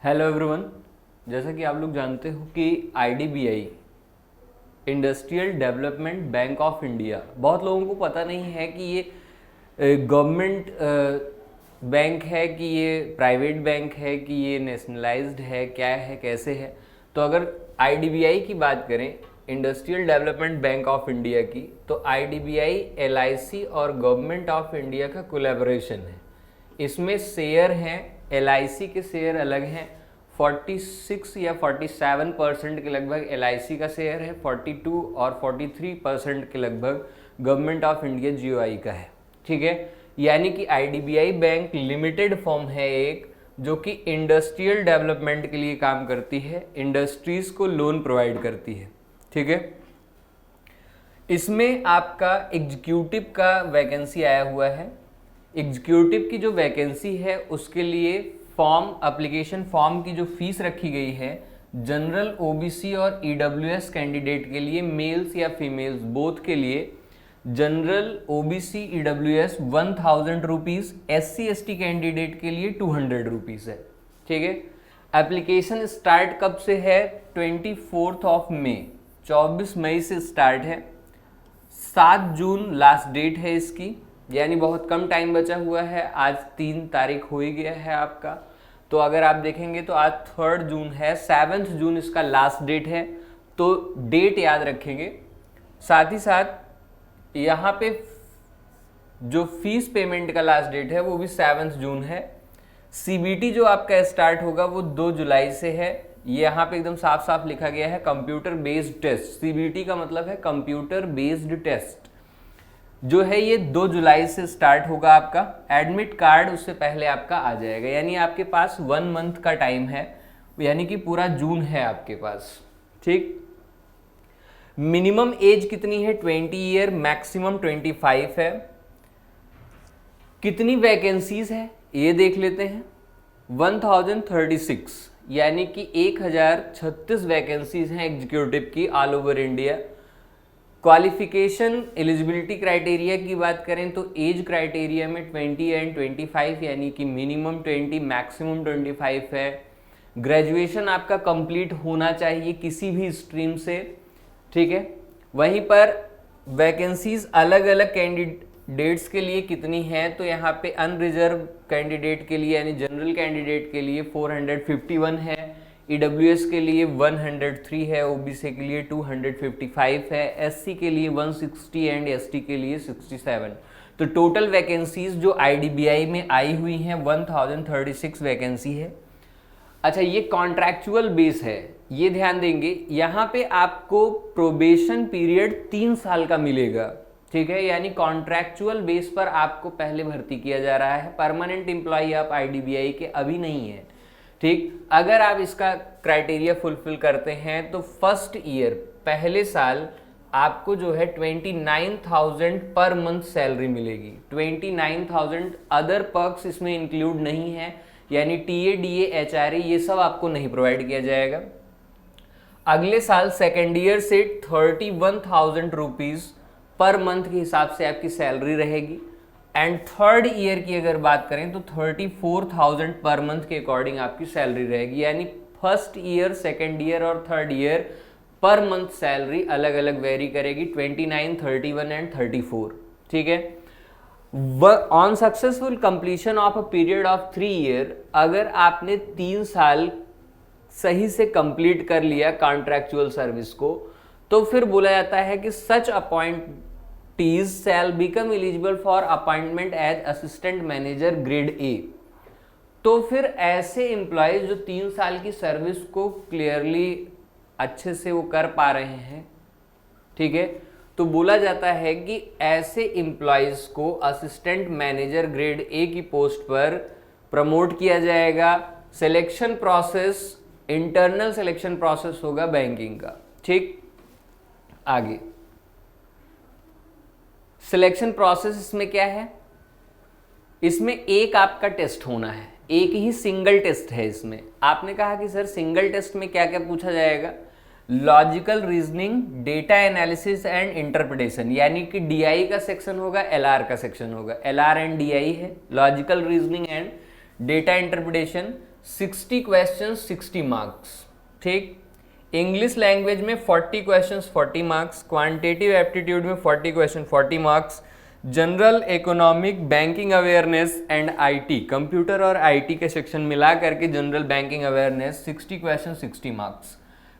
Hello everyone. जैसा कि आप लोग जानते हो कि IDBI industrial development bank of India, बहुत लोगों को पता नहीं है कि ये गवर्नमेंट बैंक है कि ये प्राइवेट बैंक है कि ये नेशनलाइज्ड है, क्या है कैसे है। तो अगर आईडीबीआई की बात करें, industrial development bank of India की, तो आईडीबीआई एलआईसी और गवर्नमेंट ऑफ इंडिया का कोलैबोरेशन है। इसमें शेयर हैं, एलआईसी के शेयर अलग हैं। 46 या 47% के लगभग एलआईसी का शेयर है, 42 और 43% के लगभग गवर्नमेंट ऑफ इंडिया जीओआई का है। ठीक है, यानी कि आईडीबीआई बैंक लिमिटेड फॉर्म है एक, जो कि इंडस्ट्रियल डेवलपमेंट के लिए काम करती है, इंडस्ट्रीज को लोन प्रोवाइड करती है। ठीक है, इसमें आपका एग्जीक्यूटिव का वैकेंसी आया हुआ है। एग्जीक्यूटिव की जो वैकेंसी है उसके लिए एप्लीकेशन फॉर्म की जो फीस रखी गई है, जनरल ओबीसी और ईडब्ल्यूएस कैंडिडेट के लिए, मेल्स या फीमेल्स बोथ के लिए, general OBC EWS 1000 rupees, SC ST candidate के लिए 200 रुपीज़ है। ठीक है, एप्लीकेशन स्टार्ट कब से है? 24 मई, 24 मई से स्टार्ट है। 7 जून लास्ट डेट है इसकी, यानी बहुत कम टाइम बचा हुआ है। आज 3 तारीख हो ही गया है आपका, तो अगर आप देखेंगे तो आज 3 जून है, 7 जून इसका लास्ट डेट है, तो डेट याद रखेंगे। साथ ही साथ यहाँ पे जो फीस पेमेंट का लास्ट डेट है वो भी 7 जून है। सीबीटी जो आपका स्टार्ट होगा वो 2 जुलाई से है। यहाँ पे एकदम साफ साफ लिखा गया है कंप्यूटर बेस्ड टेस्ट। सीबीटी का मतलब है कंप्यूटर बेस्ड टेस्ट, जो है ये 2 जुलाई से स्टार्ट होगा आपका। एडमिट कार्ड उससे पहले आपका आ जाएगा, यानी आपके पास 1 मंथ का टाइम है, यानी कि पूरा जून है आपके पास। ठीक, मिनिमम एज कितनी है? 20 ईयर, मैक्सिमम 25 है। कितनी वैकेंसीज है ये देख लेते हैं। 1036, यानी कि 1036 वैकेंसीज हैं एग्जीक्यूटिव की all over India. Qualification eligibility criteria की बात करें तो एज क्राइटेरिया में 20 एंड 25, यानी कि मिनिमम 20 मैक्सिमम 25 है। ग्रेजुएशन आपका कंप्लीट होना चाहिए किसी भी स्ट्रीम से। ठीक है, वहीं पर वैकेंसीज अलग अलग कैंडिडेट्स के लिए कितनी हैं, तो यहाँ पे अनरिजर्व कैंडिडेट के लिए यानी जनरल कैंडिडेट के लिए 451 है, ईडब्ल्यूएस के लिए 103 है, ओबीसी के लिए 255 है, एससी के लिए 160 एंड एसटी के लिए 67। तो टोटल वैकेंसीज जो आईडीबीआई में आई हुई हैं 1036 वैकेंसी है। अच्छा, ये कॉन्ट्रैक्चुअल बेस है, ये ध्यान देंगे। यहाँ पे आपको प्रोबेशन पीरियड 3 साल का मिलेगा। ठीक है, यानी कॉन्ट्रैक्चुअल बेस पर आपको पहले भर्ती किया जा रहा है। परमानेंट एम्प्लॉय आप आईडीबीआई के अभी नहीं है। ठीक, अगर आप इसका क्राइटेरिया फुलफिल करते हैं तो फर्स्ट ईयर, पहले साल आपको जो है 29,000 पर मंथ सैलरी मिलेगी। 29,000, अदर पर्क्स इसमें इंक्लूड नहीं है, यानी टीए, डीए, एचआरए ये सब आपको नहीं प्रोवाइड किया जाएगा। अगले साल सेकेंड ईयर से 31,000 रुपीज़ पर मंथ के हिसाब से आपकी सैलरी रहेगी। एंड थर्ड ईयर की अगर बात करें तो 34,000 पर मंथ के अकॉर्डिंग आपकी सैलरी रहेगी, यानी फर्स्ट ईयर, सेकेंड ईयर और third year per month salary अलग अलग वेरी करेगी, 29, 31 एंड 34। ठीक है, on successful completion of a period of 3 year, अगर आपने 3 साल सही से कंप्लीट कर लिया कॉन्ट्रैक्चुअल सर्विस को, तो फिर बोला जाता है कि such appointees shall become eligible for appointment as assistant manager grade A. तो फिर ऐसे एम्प्लॉयज जो 3 साल की सर्विस को क्लियरली अच्छे से वो कर पा रहे हैं, ठीक है, तो बोला जाता है कि ऐसे एम्प्लॉयज को असिस्टेंट मैनेजर ग्रेड ए की पोस्ट पर प्रमोट किया जाएगा। Selection process internal selection process होगा बैंकिंग का। ठीक, आगे सिलेक्शन प्रोसेस इसमें क्या है? इसमें एक आपका टेस्ट होना है, एक ही सिंगल टेस्ट है इसमें। आपने कहा कि सर सिंगल टेस्ट में क्या क्या पूछा जाएगा? Logical reasoning, data analysis and interpretation, यानी कि डीआई का सेक्शन होगा, एलआर का सेक्शन होगा। एलआर एंड डीआई है, logical reasoning and data interpretation. 60 question 60 marks, ठीक। इंग्लिश लैंग्वेज में 40 क्वेश्चंस 40 मार्क्स, क्वांटिटेटिव एप्टीट्यूड में 40 question 40 marks, general economic, banking awareness and IT, computer और आईटी के सेक्शन मिला करके general banking awareness 60 question 60 marks.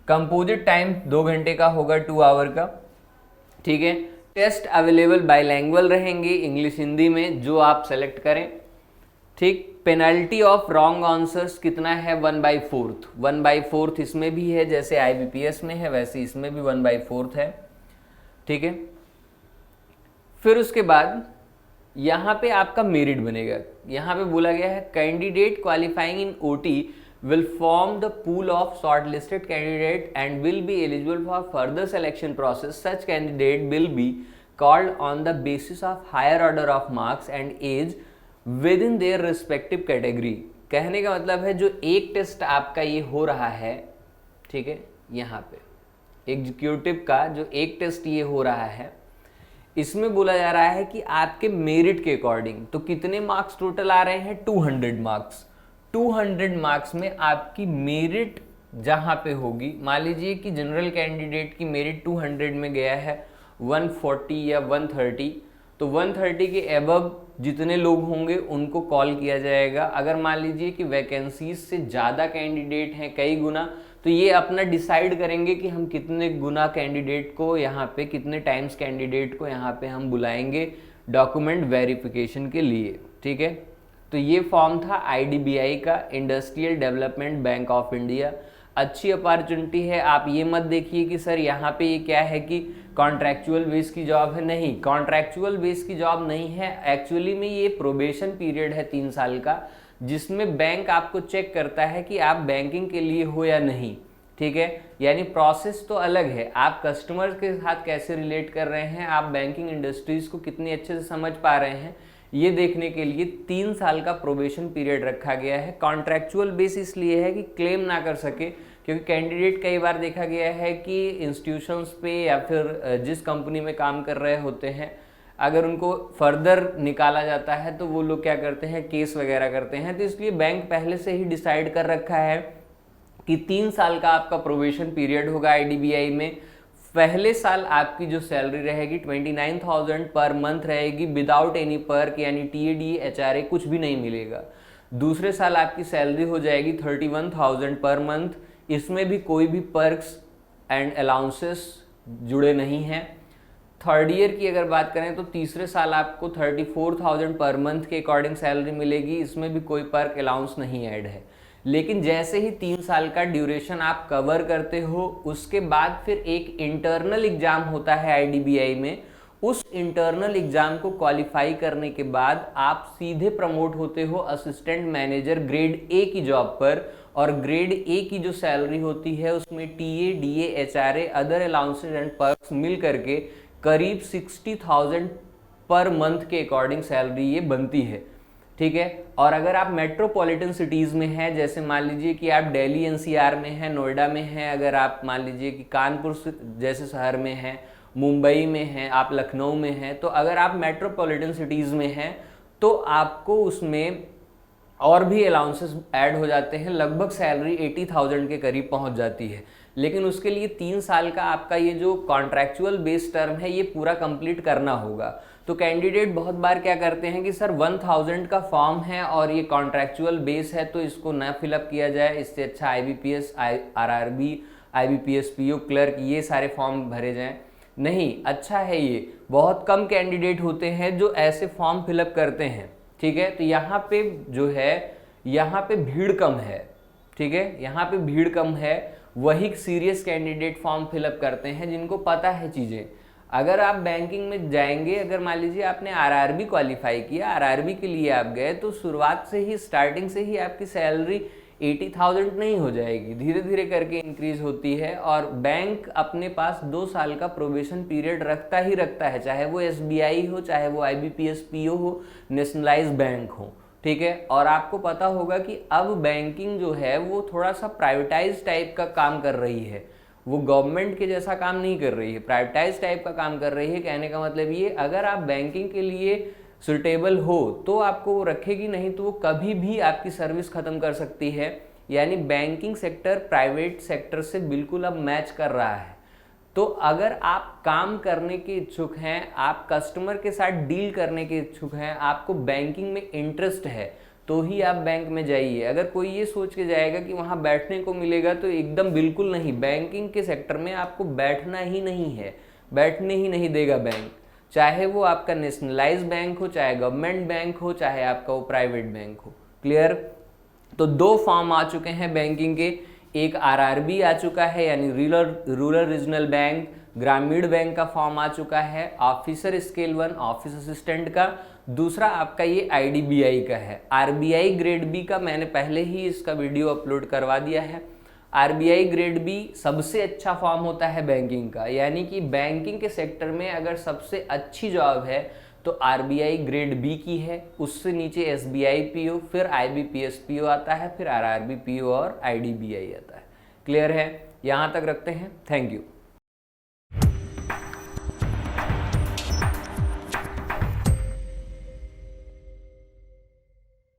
Composite time 2 घंटे का होगा, 2 आवर का, ठीक है। टेस्ट अवेलेबल बाइलैंग्वेज रहेंगे, इंग्लिश हिंदी में, जो आप सेलेक्ट करें, ठीक। पेनल्टी ऑफ रॉन्ग आंसर्स कितना है, 1/4, 1/4 इसमें भी है, जैसे IBPS में है वैसे इसमें भी 1/4 है, ठीक है। फिर उसके बाद यहाँ पे आपका मेरिट बनेगा। यहाँ पे बोला गया है candidate qualifying in OT will form the pool of shortlisted candidate and will be eligible for further selection process. Such candidate will be called on the basis of higher order of marks and age within their respective category. कहने का मतलब है जो एक test आपका ये हो रहा है, ठीक है, यहाँ पे एग्जीक्यूटिव का जो एक टेस्ट ये हो रहा है, इसमें बोला जा रहा है कि आपके मेरिट के अकॉर्डिंग तो कितने मार्क्स टोटल आ रहे हैं, 200 मार्क्स। 200 मार्क्स में आपकी मेरिट जहाँ पे होगी, मान लीजिए कि जनरल कैंडिडेट की मेरिट 200 में गया है 140 या 130, तो 130 के एबव जितने लोग होंगे उनको कॉल किया जाएगा। अगर मान लीजिए कि वैकेंसीज से ज़्यादा कैंडिडेट हैं, कई गुना, तो ये अपना डिसाइड करेंगे कि हम कितने गुना कैंडिडेट को यहाँ पे, कितने टाइम्स कैंडिडेट को यहाँ पे हम बुलाएंगे डॉक्यूमेंट वेरिफिकेशन के लिए, ठीक है। तो ये फॉर्म था IDBI का, industrial development bank of India. अच्छी अपॉर्चुनिटी है। आप ये मत देखिए कि सर यहाँ पे ये क्या है कि कॉन्ट्रैक्चुअल बेस की जॉब है, नहीं, कॉन्ट्रैक्चुअल बेस की जॉब नहीं है। एक्चुअली में ये प्रोबेशन पीरियड है 3 साल का, जिसमें बैंक आपको चेक करता है कि आप बैंकिंग के लिए हो या नहीं, ठीक है। यानी प्रोसेस तो अलग है, आप कस्टमर के साथ कैसे रिलेट कर रहे हैं, आप बैंकिंग इंडस्ट्रीज को कितने अच्छे से समझ पा रहे हैं, ये देखने के लिए 3 साल का प्रोबेशन पीरियड रखा गया है। कॉन्ट्रैक्चुअल बेस इसलिए है कि क्लेम ना कर सके, क्योंकि कैंडिडेट कई बार देखा गया है कि इंस्टीट्यूशंस पे या फिर जिस कंपनी में काम कर रहे होते हैं, अगर उनको फर्दर निकाला जाता है तो वो लोग क्या करते हैं, केस वगैरह करते हैं। तो इसलिए बैंक पहले से ही डिसाइड कर रखा है कि 3 साल का आपका प्रोबेशन पीरियड होगा IDBI में। पहले साल आपकी जो सैलरी रहेगी 29,000 पर मंथ रहेगी, विदाउट एनी पर्क, यानी TAD HRA कुछ भी नहीं मिलेगा। दूसरे साल आपकी सैलरी हो जाएगी 31,000 पर मंथ, इसमें भी कोई भी पर्क्स एंड अलाउंसेस जुड़े नहीं हैं। थर्ड ईयर की अगर बात करें तो तीसरे साल आपको 34,000 पर मंथ के अकॉर्डिंग सैलरी मिलेगी, इसमें भी कोई पर्क अलाउंस नहीं ऐड है। लेकिन जैसे ही 3 साल का ड्यूरेशन आप कवर करते हो, उसके बाद फिर एक इंटरनल एग्जाम होता है IDBI में। उस इंटरनल एग्जाम को क्वालिफाई करने के बाद आप सीधे प्रमोट होते हो असिस्टेंट मैनेजर ग्रेड A की जॉब पर, और ग्रेड A की जो सैलरी होती है उसमें TA, DA, HRA, other allowances and perks मिल करके करीब 60,000 पर मंथ के अकॉर्डिंग सैलरी ये बनती है, ठीक है। और अगर आप मेट्रोपॉलिटन सिटीज़ में हैं, जैसे मान लीजिए कि आप दिल्ली NCR में हैं, नोएडा में हैं, अगर आप मान लीजिए कि कानपुर जैसे शहर में हैं, मुंबई में हैं, आप लखनऊ में हैं, तो अगर आप मेट्रोपॉलिटन सिटीज़ में हैं तो आपको उसमें और भी अलाउंसेस ऐड हो जाते हैं, लगभग सैलरी 80,000 के करीब पहुंच जाती है। लेकिन उसके लिए 3 साल का आपका ये जो कॉन्ट्रैक्चुअल बेस टर्म है ये पूरा कंप्लीट करना होगा। तो कैंडिडेट बहुत बार क्या करते हैं कि सर 1000 का फॉर्म है और ये कॉन्ट्रैक्चुअल बेस है तो इसको ना फिलअप किया जाए, इससे अच्छा IBPS, RRB, IBPS PO clerk ये सारे फॉर्म भरे जाएं। नहीं, अच्छा है, ये बहुत कम कैंडिडेट होते हैं जो ऐसे फॉर्म फिलअप करते हैं, ठीक है। तो यहाँ पे जो है, यहाँ पे भीड़ कम है, ठीक है, यहाँ पे भीड़ कम है। वही सीरियस कैंडिडेट फॉर्म फिलअप करते हैं जिनको पता है चीज़ें। अगर आप बैंकिंग में जाएंगे, अगर मान लीजिए आपने RRB क्वालिफाई किया, RRB के लिए आप गए, तो शुरुआत से ही, स्टार्टिंग से ही आपकी सैलरी 80,000 नहीं हो जाएगी, धीरे धीरे करके इंक्रीज होती है। और बैंक अपने पास 2 साल का प्रोबेशन पीरियड रखता ही रखता है, चाहे वो SBI हो, चाहे वो IBPS PO हो, नेशनलाइज बैंक हो, ठीक है। और आपको पता होगा कि अब बैंकिंग जो है वो थोड़ा सा प्राइवेटाइज टाइप का काम कर रही है, वो गवर्नमेंट के जैसा काम नहीं कर रही है, प्राइवेटाइज टाइप का काम कर रही है। कहने का मतलब ये, अगर आप बैंकिंग के लिए सुटेबल हो तो आपको वो रखेगी, नहीं तो वो कभी भी आपकी सर्विस ख़त्म कर सकती है। यानी बैंकिंग सेक्टर प्राइवेट सेक्टर से बिल्कुल अब मैच कर रहा है। तो अगर आप काम करने के इच्छुक हैं, आप कस्टमर के साथ डील करने के इच्छुक हैं, आपको बैंकिंग में इंटरेस्ट है, तो ही आप बैंक में जाइए। अगर कोई ये सोच के जाएगा कि वहाँ बैठने को मिलेगा, तो एकदम बिल्कुल नहीं। बैंकिंग के सेक्टर में आपको बैठना ही नहीं है, बैठने ही नहीं देगा बैंक, चाहे वो आपका नेशनलाइज बैंक हो, चाहे गवर्नमेंट बैंक हो, चाहे आपका वो प्राइवेट बैंक हो। क्लियर? तो 2 फॉर्म आ चुके हैं बैंकिंग के, एक आरआरबी आ चुका है यानी रूरल रीजनल बैंक, ग्रामीण बैंक का फॉर्म आ चुका है, ऑफिसर स्केल 1 ऑफिस असिस्टेंट का, दूसरा आपका ये आईडीबीआई का है। आरबीआई ग्रेड बी का मैंने पहले ही इसका वीडियो अपलोड करवा दिया है। आरबीआई ग्रेड बी सबसे अच्छा फॉर्म होता है बैंकिंग का, यानी कि बैंकिंग के सेक्टर में अगर सबसे अच्छी जॉब है तो आरबीआई ग्रेड बी की है, उससे नीचे एसबीआई पीओ, फिर आईबीपीएस पीओ आता है, फिर आरआरबी पीओ और आईडीबीआई आता है। क्लियर है? यहाँ तक रखते हैं। Thank you.